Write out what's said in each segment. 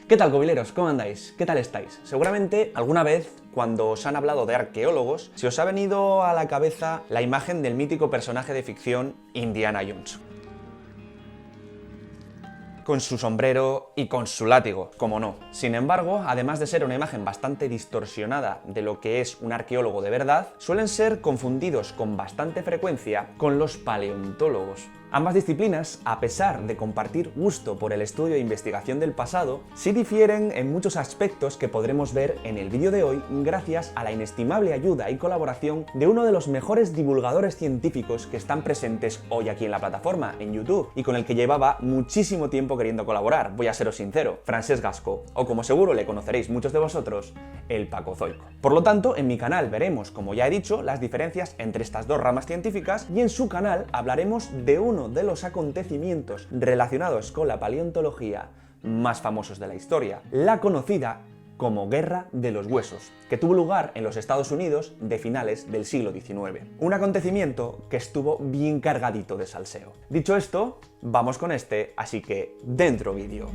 ¿Qué tal, covileros? ¿Cómo andáis? ¿Qué tal estáis? Seguramente alguna vez, cuando os han hablado de arqueólogos, se os ha venido a la cabeza la imagen del mítico personaje de ficción Indiana Jones. Con su sombrero y con su látigo, como no. Sin embargo, además de ser una imagen bastante distorsionada de lo que es un arqueólogo de verdad, suelen ser confundidos con bastante frecuencia con los paleontólogos. Ambas disciplinas, a pesar de compartir gusto por el estudio e investigación del pasado, sí difieren en muchos aspectos que podremos ver en el vídeo de hoy gracias a la inestimable ayuda y colaboración de uno de los mejores divulgadores científicos que están presentes hoy aquí en la plataforma, en YouTube, y con el que llevaba muchísimo tiempo queriendo colaborar, voy a seros sincero, Francesc Gasco, o como seguro le conoceréis muchos de vosotros, el Pacozoico. Por lo tanto, en mi canal veremos, como ya he dicho, las diferencias entre estas dos ramas científicas, y en su canal hablaremos de uno de los acontecimientos relacionados con la paleontología más famosos de la historia, la conocida como Guerra de los Huesos, que tuvo lugar en los Estados Unidos de finales del siglo XIX. Un acontecimiento que estuvo bien cargadito de salseo. Dicho esto, vamos con este, así que dentro vídeo.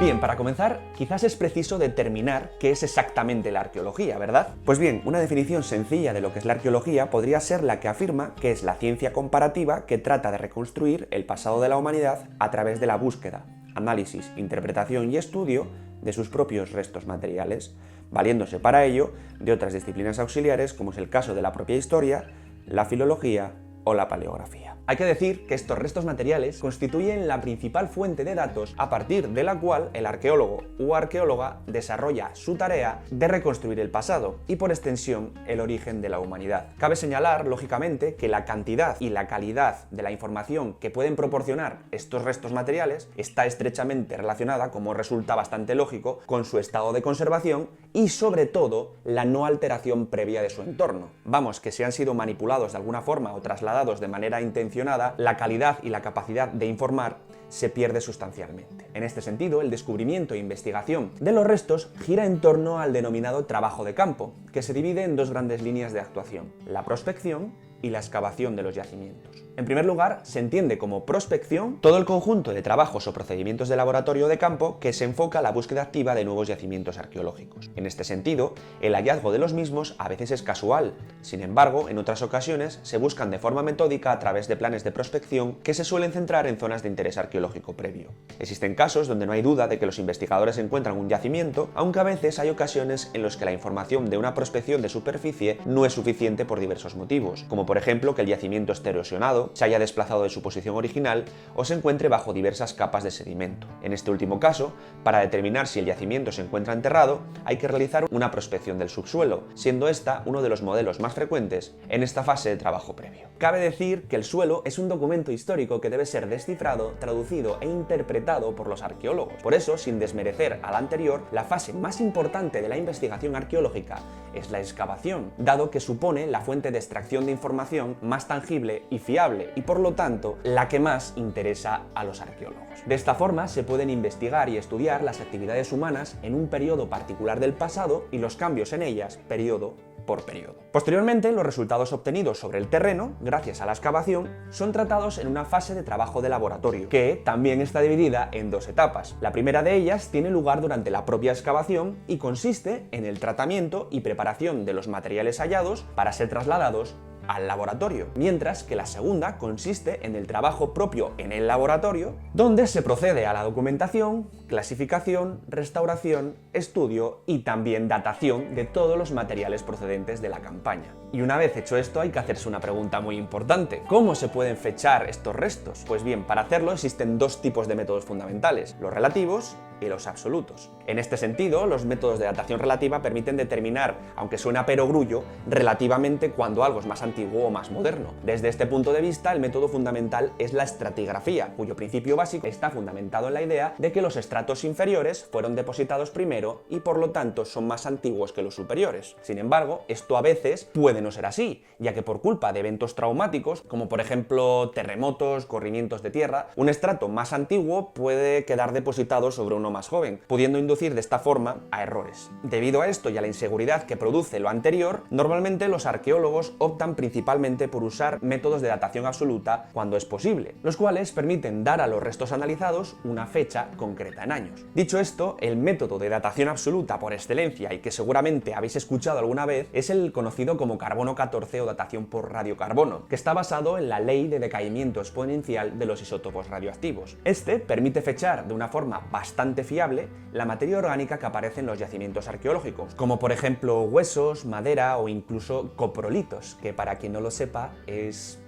Bien, para comenzar, quizás es preciso determinar qué es exactamente la arqueología, ¿verdad? Pues bien, una definición sencilla de lo que es la arqueología podría ser la que afirma que es la ciencia comparativa que trata de reconstruir el pasado de la humanidad a través de la búsqueda, análisis, interpretación y estudio de sus propios restos materiales, valiéndose para ello de otras disciplinas auxiliares como es el caso de la propia historia, la filología o la paleografía. Hay que decir que estos restos materiales constituyen la principal fuente de datos a partir de la cual el arqueólogo o arqueóloga desarrolla su tarea de reconstruir el pasado y por extensión el origen de la humanidad. Cabe señalar, lógicamente, que la cantidad y la calidad de la información que pueden proporcionar estos restos materiales está estrechamente relacionada, como resulta bastante lógico, con su estado de conservación y sobre todo la no alteración previa de su entorno. Vamos, que si han sido manipulados de alguna forma o trasladados de manera intencionada, la calidad y la capacidad de informar se pierde sustancialmente. En este sentido, el descubrimiento e investigación de los restos gira en torno al denominado trabajo de campo, que se divide en dos grandes líneas de actuación: la prospección y la excavación de los yacimientos. En primer lugar, se entiende como prospección todo el conjunto de trabajos o procedimientos de laboratorio de campo que se enfoca a la búsqueda activa de nuevos yacimientos arqueológicos. En este sentido, el hallazgo de los mismos a veces es casual. Sin embargo, en otras ocasiones se buscan de forma metódica a través de planes de prospección que se suelen centrar en zonas de interés arqueológico previo. Existen casos donde no hay duda de que los investigadores encuentran un yacimiento, aunque a veces hay ocasiones en los que la información de una prospección de superficie no es suficiente por diversos motivos, como por ejemplo que el yacimiento esté erosionado, se haya desplazado de su posición original o se encuentre bajo diversas capas de sedimento. En este último caso, para determinar si el yacimiento se encuentra enterrado, hay que realizar una prospección del subsuelo, siendo esta uno de los modelos más frecuentes en esta fase de trabajo previo. Cabe decir que el suelo es un documento histórico que debe ser descifrado, traducido e interpretado por los arqueólogos. Por eso, sin desmerecer a la anterior, la fase más importante de la investigación arqueológica es la excavación, dado que supone la fuente de extracción de información más tangible y fiable y por lo tanto la que más interesa a los arqueólogos. De esta forma se pueden investigar y estudiar las actividades humanas en un periodo particular del pasado y los cambios en ellas periodo por periodo. Posteriormente, los resultados obtenidos sobre el terreno, gracias a la excavación, son tratados en una fase de trabajo de laboratorio, que también está dividida en dos etapas. La primera de ellas tiene lugar durante la propia excavación y consiste en el tratamiento y preparación de los materiales hallados para ser trasladados al laboratorio, mientras que la segunda consiste en el trabajo propio en el laboratorio, donde se procede a la documentación, clasificación, restauración, estudio y también datación de todos los materiales procedentes de la campaña. Y una vez hecho esto, hay que hacerse una pregunta muy importante: ¿cómo se pueden fechar estos restos? Pues bien, para hacerlo existen dos tipos de métodos fundamentales: los relativos y los absolutos. En este sentido, los métodos de datación relativa permiten determinar, aunque suena a perogrullo, relativamente cuando algo es más antiguo o más moderno. Desde este punto de vista, el método fundamental es la estratigrafía, cuyo principio básico está fundamentado en la idea de que los estratos inferiores fueron depositados primero y por lo tanto son más antiguos que los superiores. Sin embargo, esto a veces puede no ser así, ya que por culpa de eventos traumáticos, como por ejemplo terremotos, corrimientos de tierra, un estrato más antiguo puede quedar depositado sobre no más joven, pudiendo inducir de esta forma a errores. Debido a esto y a la inseguridad que produce lo anterior, normalmente los arqueólogos optan principalmente por usar métodos de datación absoluta cuando es posible, los cuales permiten dar a los restos analizados una fecha concreta en años. Dicho esto, el método de datación absoluta por excelencia y que seguramente habéis escuchado alguna vez es el conocido como carbono 14 o datación por radiocarbono, que está basado en la ley de decaimiento exponencial de los isótopos radioactivos. Este permite fechar de una forma bastante fiable la materia orgánica que aparece en los yacimientos arqueológicos, como por ejemplo huesos, madera o incluso coprolitos, que para quien no lo sepa es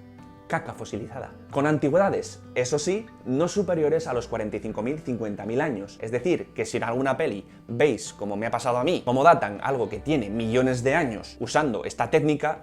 caca fosilizada. Con antigüedades, eso sí, no superiores a los 45.000, 50.000 años. Es decir, que si en alguna peli veis, como me ha pasado a mí, cómo datan algo que tiene millones de años usando esta técnica,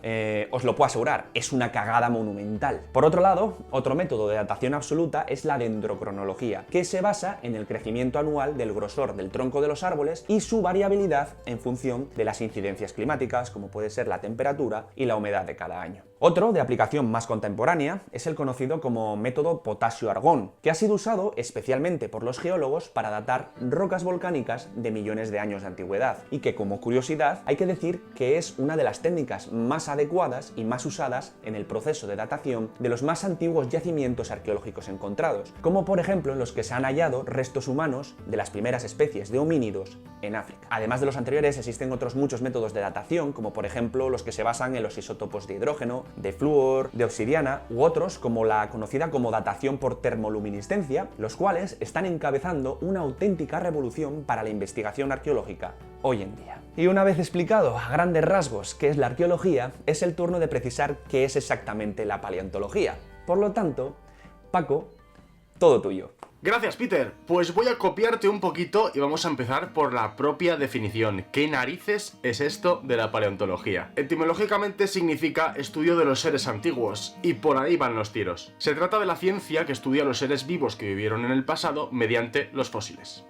os lo puedo asegurar, es una cagada monumental. Por otro lado, otro método de datación absoluta es la dendrocronología, que se basa en el crecimiento anual del grosor del tronco de los árboles y su variabilidad en función de las incidencias climáticas, como puede ser la temperatura y la humedad de cada año. Otro, de aplicación más contemporánea, es el conocido como método potasio-argón, que ha sido usado especialmente por los geólogos para datar rocas volcánicas de millones de años de antigüedad, y que, como curiosidad, hay que decir que es una de las técnicas más adecuadas y más usadas en el proceso de datación de los más antiguos yacimientos arqueológicos encontrados, como por ejemplo en los que se han hallado restos humanos de las primeras especies de homínidos en África. Además de los anteriores, existen otros muchos métodos de datación, como por ejemplo los que se basan en los isótopos de hidrógeno, de flúor, de obsidiana, u otros como la conocida como datación por termoluminiscencia, los cuales están encabezando una auténtica revolución para la investigación arqueológica hoy en día. Y una vez explicado a grandes rasgos qué es la arqueología, es el turno de precisar qué es exactamente la paleontología. Por lo tanto, Paco, todo tuyo. Gracias, Peter. Pues voy a copiarte un poquito y vamos a empezar por la propia definición. ¿Qué narices es esto de la paleontología? Etimológicamente significa estudio de los seres antiguos, y por ahí van los tiros. Se trata de la ciencia que estudia los seres vivos que vivieron en el pasado mediante los fósiles.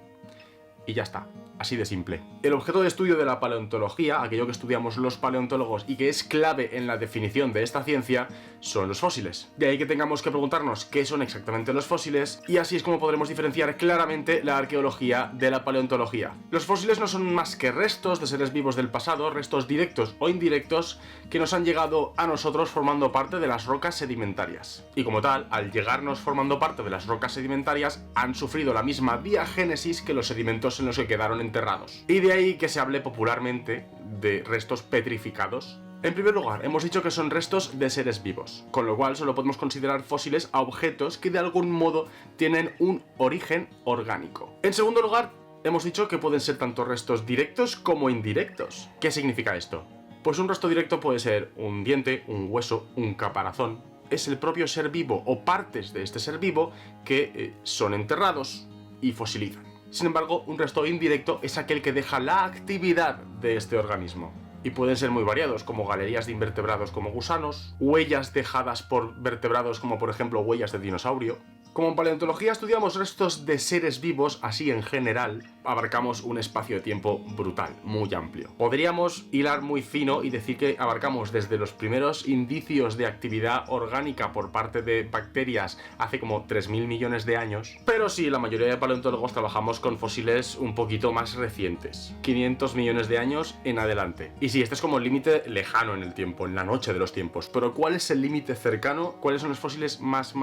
Y ya está. Así de simple. El objeto de estudio de la paleontología, aquello que estudiamos los paleontólogos y que es clave en la definición de esta ciencia, son los fósiles. De ahí que tengamos que preguntarnos qué son exactamente los fósiles, y así es como podremos diferenciar claramente la arqueología de la paleontología. Los fósiles no son más que restos de seres vivos del pasado, restos directos o indirectos que nos han llegado a nosotros formando parte de las rocas sedimentarias. Y como tal, al llegarnos formando parte de las rocas sedimentarias, han sufrido la misma diagénesis que los sedimentos en los que quedaron enterrados. Y de ahí que se hable popularmente de restos petrificados. En primer lugar, hemos dicho que son restos de seres vivos, con lo cual solo podemos considerar fósiles a objetos que de algún modo tienen un origen orgánico. En segundo lugar, hemos dicho que pueden ser tanto restos directos como indirectos. ¿Qué significa esto? Pues un resto directo puede ser un diente, un hueso, un caparazón. Es el propio ser vivo o partes de este ser vivo que son enterrados y fosilizan. Sin embargo, un resto indirecto es aquel que deja la actividad de este organismo. Y pueden ser muy variados, como galerías de invertebrados como gusanos, huellas dejadas por vertebrados como por ejemplo huellas de dinosaurio. Como en paleontología estudiamos restos de seres vivos, así en general, abarcamos un espacio de tiempo brutal, muy amplio. Podríamos hilar muy fino y decir que abarcamos desde los primeros indicios de actividad orgánica por parte de bacterias hace como 3.000 millones de años, pero sí, la mayoría de paleontólogos trabajamos con fósiles un poquito más recientes, 500 millones de años en adelante. Y sí, este es como el límite lejano en el tiempo, en la noche de los tiempos, pero ¿cuál es el límite cercano? ¿Cuáles son los fósiles más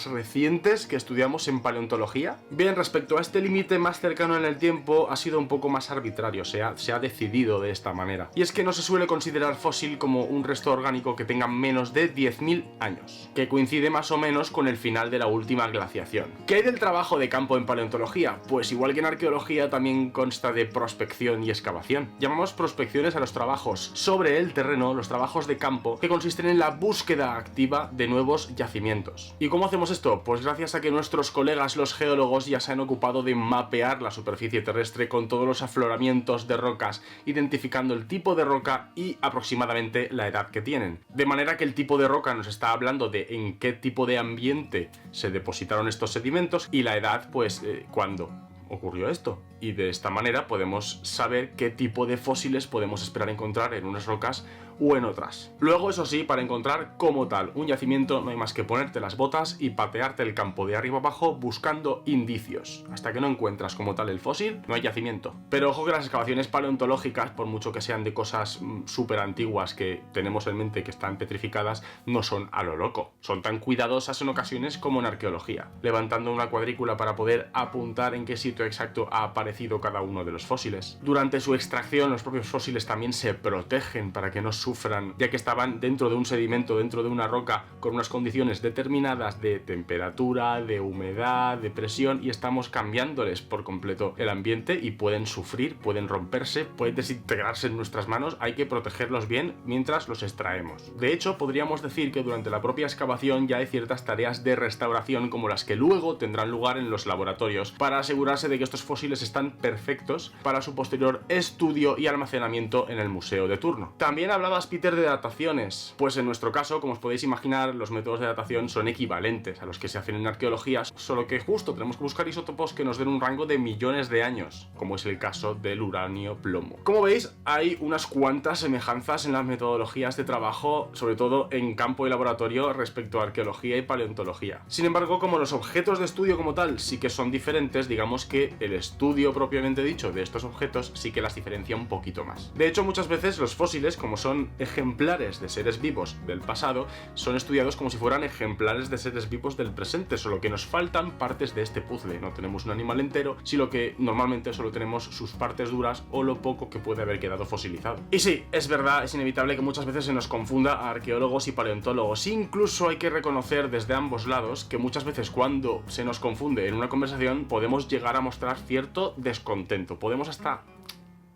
recientes que estudiamos en paleontología? Bien, respecto a este límite más cercano en el tiempo, ha sido un poco más arbitrario, se ha decidido de esta manera. Y es que no se suele considerar fósil como un resto orgánico que tenga menos de 10.000 años, que coincide más o menos con el final de la última glaciación. ¿Qué hay del trabajo de campo en paleontología? Pues igual que en arqueología también consta de prospección y excavación. Llamamos prospecciones a los trabajos sobre el terreno, los trabajos de campo, que consisten en la búsqueda activa de nuevos yacimientos. ¿Y cómo hacemos esto? Pues gracias a que nuestros colegas los geólogos ya se han ocupado de mapear la superficie terrestre con todos los afloramientos de rocas, identificando el tipo de roca y aproximadamente la edad que tienen. De manera que el tipo de roca nos está hablando de en qué tipo de ambiente se depositaron estos sedimentos y la edad, pues, ¿cuándo ocurrió esto? y de esta manera podemos saber qué tipo de fósiles podemos esperar encontrar en unas rocas o en otras. Luego, eso sí, para encontrar como tal un yacimiento no hay más que ponerte las botas y patearte el campo de arriba abajo buscando indicios. Hasta que no encuentras como tal el fósil, no hay yacimiento. Pero ojo que las excavaciones paleontológicas, por mucho que sean de cosas súper antiguas que tenemos en mente que están petrificadas, no son a lo loco. Son tan cuidadosas en ocasiones como en arqueología, levantando una cuadrícula para poder apuntar en qué sitio exacto ha aparecido cada uno de los fósiles. Durante su extracción, los propios fósiles también se protegen para que no sufran, ya que estaban dentro de un sedimento, dentro de una roca, con unas condiciones determinadas de temperatura, de humedad, de presión, y estamos cambiándoles por completo el ambiente y pueden sufrir, pueden romperse, pueden desintegrarse en nuestras manos. Hay que protegerlos bien mientras los extraemos. De hecho, podríamos decir que durante la propia excavación ya hay ciertas tareas de restauración como las que luego tendrán lugar en los laboratorios para asegurarse de que estos fósiles están perfectos para su posterior estudio y almacenamiento en el museo de turno. También hablabas, Peter, de dataciones. Pues en nuestro caso, como os podéis imaginar, los métodos de datación son equivalentes a los que se hacen en arqueología, solo que justo tenemos que buscar isótopos que nos den un rango de millones de años, como es el caso del uranio-plomo. Como veis, hay unas cuantas semejanzas en las metodologías de trabajo, sobre todo en campo y laboratorio, respecto a arqueología y paleontología. Sin embargo, como los objetos de estudio como tal sí que son diferentes, digamos que el estudio propiamente dicho de estos objetos sí que las diferencia un poquito más. De hecho, muchas veces los fósiles, como son ejemplares de seres vivos del pasado, son estudiados como si fueran ejemplares de seres vivos del presente, solo que nos faltan partes de este puzzle. No tenemos un animal entero, sino que normalmente solo tenemos sus partes duras o lo poco que puede haber quedado fosilizado. Y sí, es verdad, es inevitable que muchas veces se nos confunda a arqueólogos y paleontólogos. Incluso hay que reconocer desde ambos lados que muchas veces cuando se nos confunde en una conversación podemos llegar a mostrar cierto descontento. Podemos hasta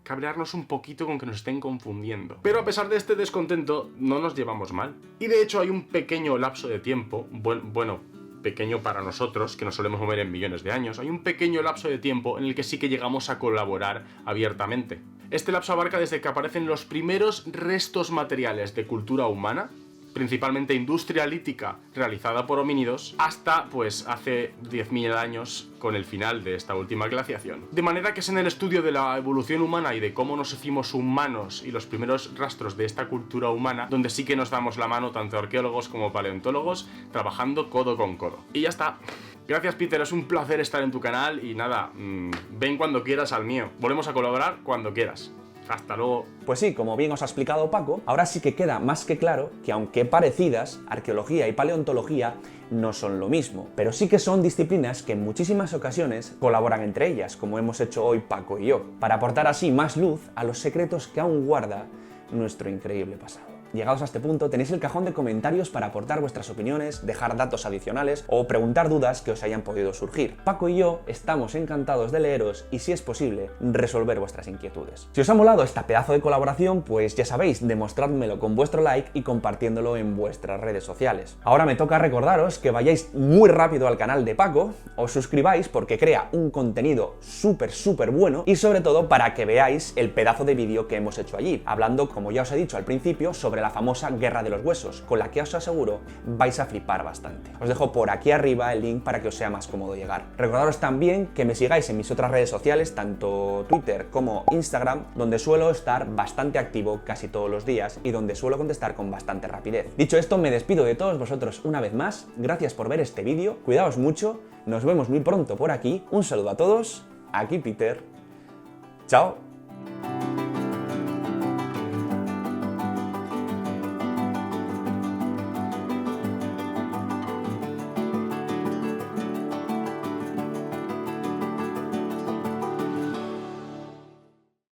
cabrearnos un poquito con que nos estén confundiendo. Pero a pesar de este descontento, no nos llevamos mal. Y de hecho hay un pequeño lapso de tiempo, bueno, pequeño para nosotros, que nos solemos mover en millones de años, hay un pequeño lapso de tiempo en el que sí que llegamos a colaborar abiertamente. Este lapso abarca desde que aparecen los primeros restos materiales de cultura humana, principalmente industria lítica realizada por homínidos, hasta pues hace 10.000 años con el final de esta última glaciación. De manera que es en el estudio de la evolución humana y de cómo nos hicimos humanos y los primeros rastros de esta cultura humana donde sí que nos damos la mano tanto arqueólogos como paleontólogos, trabajando codo con codo. Y ya está. Gracias, Peter, es un placer estar en tu canal y nada, ven cuando quieras al mío. Volvemos a colaborar cuando quieras. Hasta luego. Pues sí, como bien os ha explicado Paco, ahora sí que queda más que claro que aunque parecidas, arqueología y paleontología no son lo mismo, pero sí que son disciplinas que en muchísimas ocasiones colaboran entre ellas, como hemos hecho hoy Paco y yo, para aportar así más luz a los secretos que aún guarda nuestro increíble pasado. Llegados a este punto, tenéis el cajón de comentarios para aportar vuestras opiniones, dejar datos adicionales o preguntar dudas que os hayan podido surgir. Paco y yo estamos encantados de leeros y, si es posible, resolver vuestras inquietudes. Si os ha molado esta pedazo de colaboración, pues ya sabéis, demostrádmelo con vuestro like y compartiéndolo en vuestras redes sociales. Ahora me toca recordaros que vayáis muy rápido al canal de Paco, os suscribáis porque crea un contenido súper bueno y sobre todo para que veáis el pedazo de vídeo que hemos hecho allí, hablando, como ya os he dicho al principio, sobre la famosa Guerra de los Huesos, con la que os aseguro vais a flipar bastante. Os dejo por aquí arriba el link para que os sea más cómodo llegar. Recordaros también que me sigáis en mis otras redes sociales, tanto Twitter como Instagram, donde suelo estar bastante activo casi todos los días y donde suelo contestar con bastante rapidez. Dicho esto, me despido de todos vosotros una vez más. Gracias por ver este vídeo, cuidaos mucho, nos vemos muy pronto por aquí. Un saludo a todos, aquí Peter. Chao.